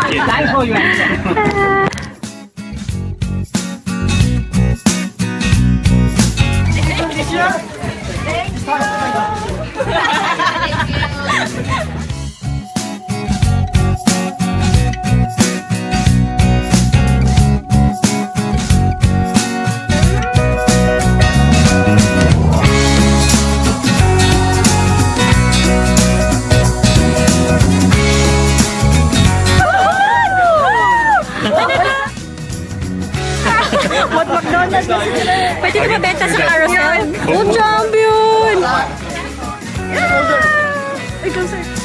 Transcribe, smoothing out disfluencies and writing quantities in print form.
Thanks for your answer. What McDonald's? Pwede na mabenta sa carousel? Oh, champion! Ikaw, sir.